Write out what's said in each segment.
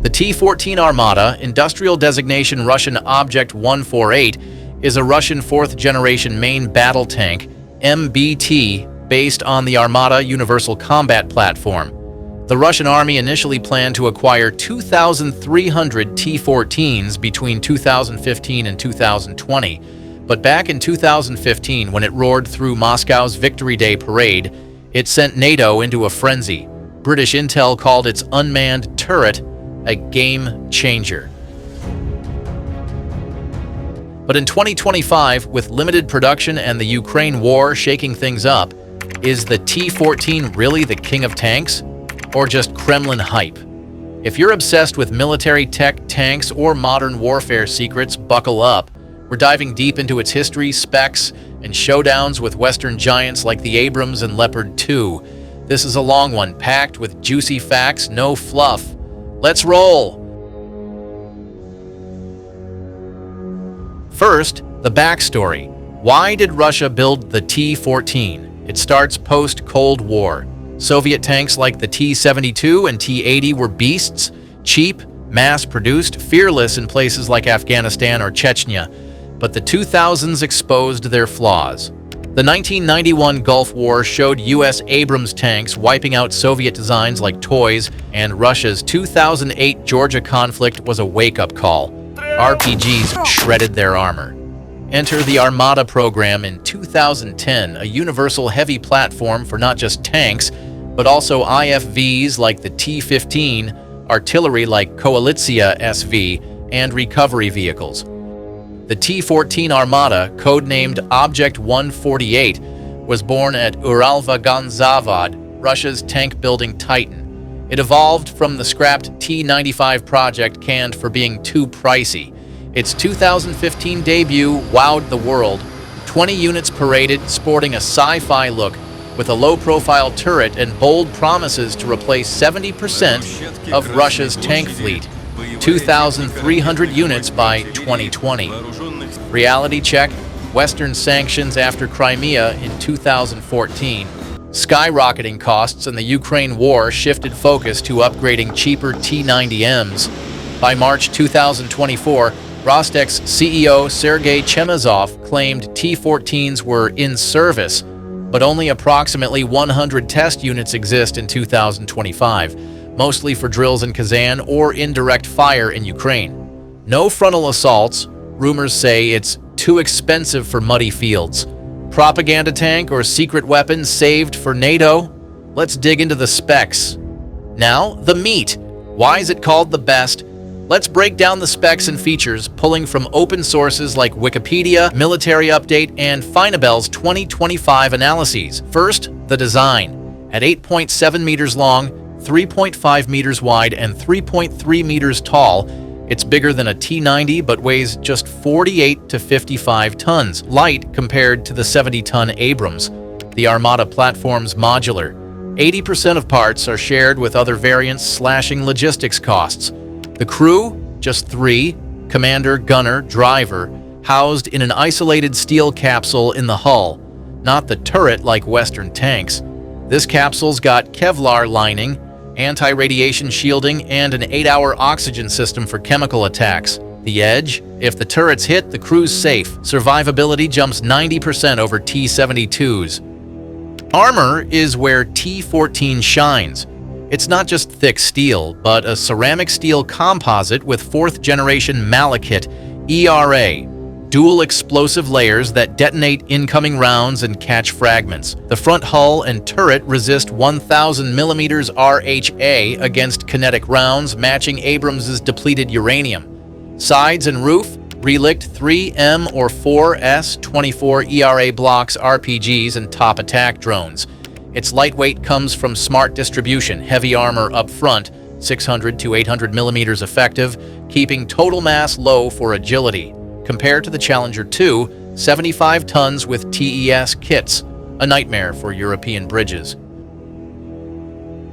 The T-14 Armata, industrial designation Russian Object 148, is a Russian fourth-generation main battle tank, MBT, based on the Armata Universal Combat Platform. The Russian Army initially planned to acquire 2,300 T-14s between 2015 and 2020, but back in 2015, when it roared through Moscow's Victory Day parade, it sent NATO into a frenzy. British intel called its unmanned turret a game changer. But in 2025, with limited production and the Ukraine war shaking things up, is the T-14 really the king of tanks? Or just Kremlin hype? If you're obsessed with military tech, tanks, or modern warfare secrets, buckle up. We're diving deep into its history, specs, and showdowns with Western giants like the Abrams and Leopard 2. This is a long one, packed with juicy facts, no fluff. Let's roll! First, the backstory. Why did Russia build the T-14? It starts post-Cold War. Soviet tanks like the T-72 and T-80 were beasts, cheap, mass-produced, fearless in places like Afghanistan or Chechnya. But the 2000s exposed their flaws. The 1991 Gulf War showed U.S. Abrams tanks wiping out Soviet designs like toys, and Russia's 2008 Georgia conflict was a wake-up call. RPGs shredded their armor. Enter the Armata program in 2010, a universal heavy platform for not just tanks, but also IFVs like the T-15, artillery like Koalitsiya SV, and recovery vehicles. The T-14 Armata, codenamed Object 148, was born at Uralvagonzavod, Russia's tank-building titan. It evolved from the scrapped T-95 project canned for being too pricey. Its 2015 debut wowed the world. 20 units paraded, sporting a sci-fi look, with a low-profile turret and bold promises to replace 70% of Russia's tank fleet. 2,300 units by 2020. Reality check: Western sanctions after Crimea in 2014. Skyrocketing costs and the Ukraine war shifted focus to upgrading cheaper T-90Ms. By March 2024, Rostec's CEO Sergei Chemezov claimed T-14s were in service, but only approximately 100 test units exist in 2025, mostly for drills in Kazan or indirect fire in Ukraine. No frontal assaults. Rumors say it's too expensive for muddy fields. Propaganda tank or secret weapons saved for NATO? Let's dig into the specs. Now, the meat. Why is it called the best? Let's break down the specs and features, pulling from open sources like Wikipedia, Military Update, and Finabel's 2025 analyses. First, the design. At 8.7 meters long, 3.5 meters wide, and 3.3 meters tall, it's bigger than a T-90 but weighs just 48 to 55 tons, light compared to the 70-ton Abrams. The Armata platform's modular. 80% of parts are shared with other variants, slashing logistics costs. The crew, just 3, commander, gunner, driver, housed in an isolated steel capsule in the hull, not the turret like Western tanks. This capsule's got Kevlar lining, anti-radiation shielding, and an 8-hour oxygen system for chemical attacks. The edge? If the turret's hit, the crew's safe. Survivability jumps 90% over T-72s. Armor is where T-14 shines. It's not just thick steel, but a ceramic steel composite with 4th-generation malachite, ERA, dual explosive layers that detonate incoming rounds and catch fragments. The front hull and turret resist 1,000 mm RHA against kinetic rounds, matching Abrams's depleted uranium. Sides and roof, relict 3M or 4S-24 ERA blocks RPGs and top attack drones. Its lightweight comes from smart distribution, heavy armor up front, 600 to 800 millimeters effective, keeping total mass low for agility. Compared to the Challenger 2, 75 tons with TES kits, a nightmare for European bridges.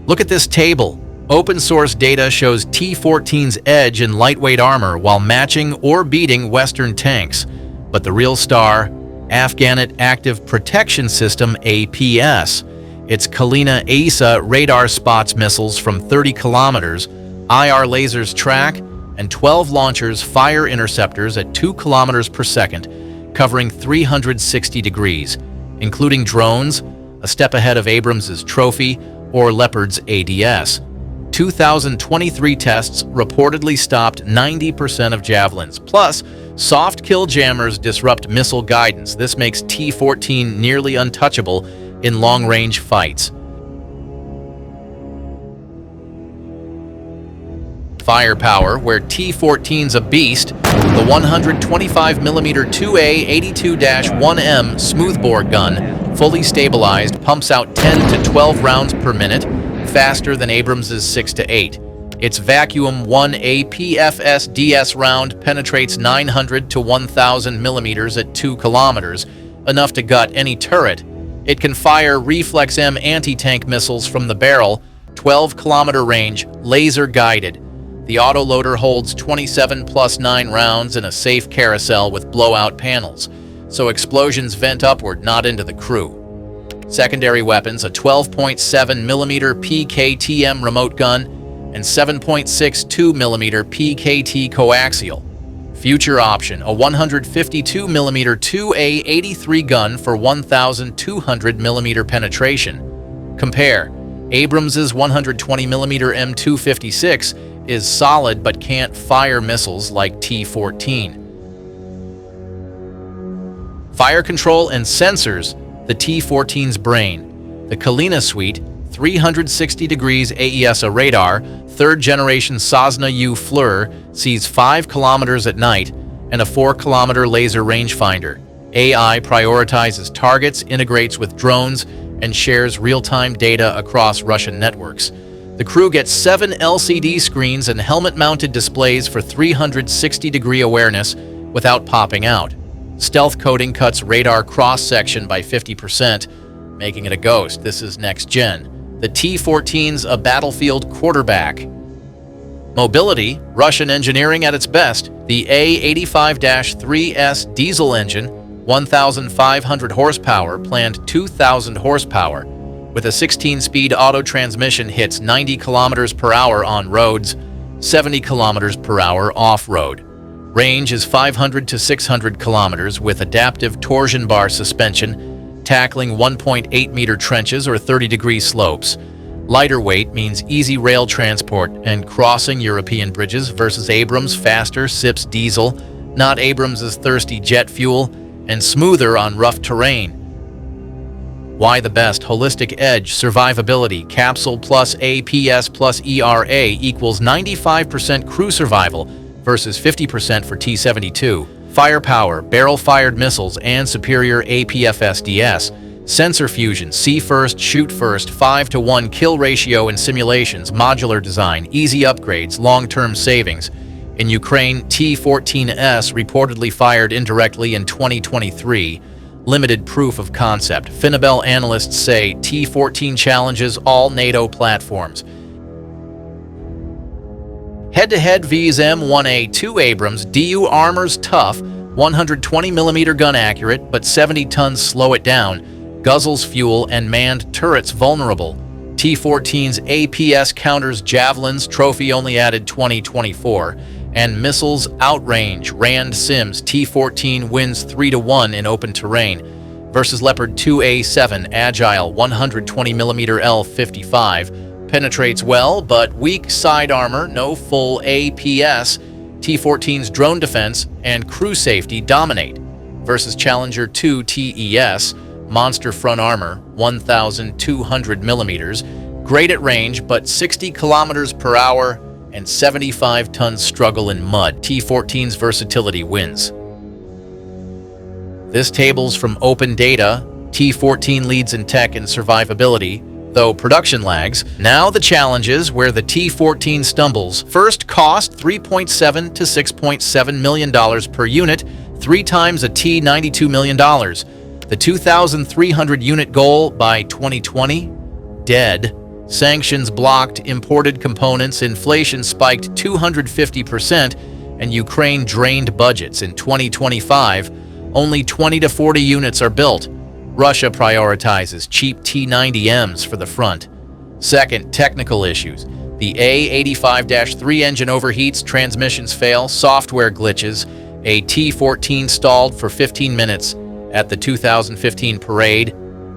Look at this table. Open source data shows T-14's edge in lightweight armor while matching or beating Western tanks. But the real star, Afghanistan Active Protection System APS. Its Kalina AESA radar spots missiles from 30 kilometers, IR lasers track, and 12 launchers fire interceptors at 2 kilometers per second, covering 360 degrees, including drones, a step ahead of Abrams's Trophy or Leopard's ADS. 2023 tests reportedly stopped 90% of javelins. Plus, soft kill jammers disrupt missile guidance. This makes T-14 nearly untouchable in long-range fights. Firepower, where T-14's a beast, the 125mm 2A82-1M smoothbore gun, fully stabilized, pumps out 10 to 12 rounds per minute, faster than Abrams's 6 to 8. Its Vacuum 1 APFS-DS round penetrates 900 to 1,000 millimeters at 2 kilometers, enough to gut any turret. It can fire Reflex-M anti-tank missiles from the barrel, 12-kilometer range, laser-guided. The autoloader holds 27 plus 9 rounds in a safe carousel with blowout panels, so explosions vent upward, not into the crew. Secondary weapons, a 12.7mm PKTM remote gun and 7.62mm PKT coaxial. Future option, a 152mm 2A83 gun for 1,200mm penetration. Compare, Abrams's 120mm M256 is solid but can't fire missiles like T-14. Fire control and sensors, the T-14's brain. The Kalina Suite, 360 degrees AESA radar, third-generation Sosna U FLIR, sees 5 kilometers at night, and a 4-kilometer laser rangefinder. AI prioritizes targets, integrates with drones, and shares real-time data across Russian networks. The crew gets 7 LCD screens and helmet-mounted displays for 360-degree awareness without popping out. Stealth coating cuts radar cross-section by 50%, making it a ghost. This is next-gen. The T-14's a battlefield quarterback. Mobility, Russian engineering at its best. The A85-3S diesel engine, 1,500 horsepower, planned 2,000 horsepower. With a 16-speed auto transmission, hits 90 kilometers per hour on roads, 70 kilometers per hour off-road. Range is 500 to 600 kilometers with adaptive torsion bar suspension, tackling 1.8-meter trenches or 30-degree slopes. Lighter weight means easy rail transport and crossing European bridges versus Abrams' faster sips diesel, not Abrams' thirsty jet fuel, and smoother on rough terrain. Why the best? Holistic edge, survivability, capsule plus APS plus ERA equals 95% crew survival versus 50% for T-72. Firepower, barrel-fired missiles, and superior APFS-DS. Sensor fusion, see first, shoot first, 5-to-1 kill ratio in simulations, modular design, easy upgrades, long-term savings. In Ukraine, T-14S reportedly fired indirectly in 2023. Limited proof of concept. Finabel analysts say T-14 challenges all NATO platforms. Head-to-head vs M1A2 Abrams, DU armor's tough, 120mm gun accurate, but 70 tons slow it down. Guzzles fuel and manned turrets vulnerable. T-14's APS counters javelins, Trophy only added 2024. And missiles outrange, Rand Sims, T-14 wins 3-1 in open terrain. Versus Leopard 2A7, agile, 120mm L55. Penetrates well, but weak side armor, no full APS. T-14's drone defense and crew safety dominate. Versus Challenger 2 TES, monster front armor, 1,200mm. Great at range, but 60 kilometers per hour and 75 tons struggle in mud. T-14's versatility wins. This table's from open data. T-14 leads in tech and survivability, though production lags. Now the challenges where the T-14 stumbles. First, cost $3.7 to $6.7 million per unit, 3 times a T-92 million. The 2,300 unit goal by 2020? Dead. Sanctions blocked, imported components, inflation spiked 250%, and Ukraine drained budgets. In 2025, only 20 to 40 units are built. Russia prioritizes cheap T-90Ms for the front. Second, technical issues. The A85-3 engine overheats, transmissions fail, software glitches. A T-14 stalled for 15 minutes at the 2015 parade.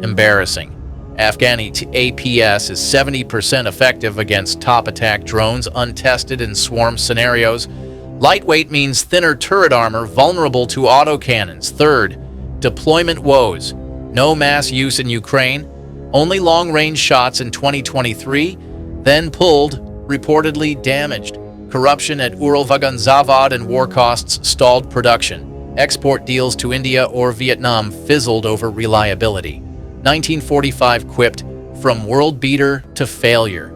Embarrassing. Afghani APS is 70% effective against top attack drones untested in swarm scenarios. Lightweight means thinner turret armor vulnerable to autocannons. Third, deployment woes. No mass use in Ukraine. Only long-range shots in 2023, then pulled, reportedly damaged. Corruption at Uralvagonzavod and war costs stalled production. Export deals to India or Vietnam fizzled over reliability. 1945 quipped, from world beater to failure.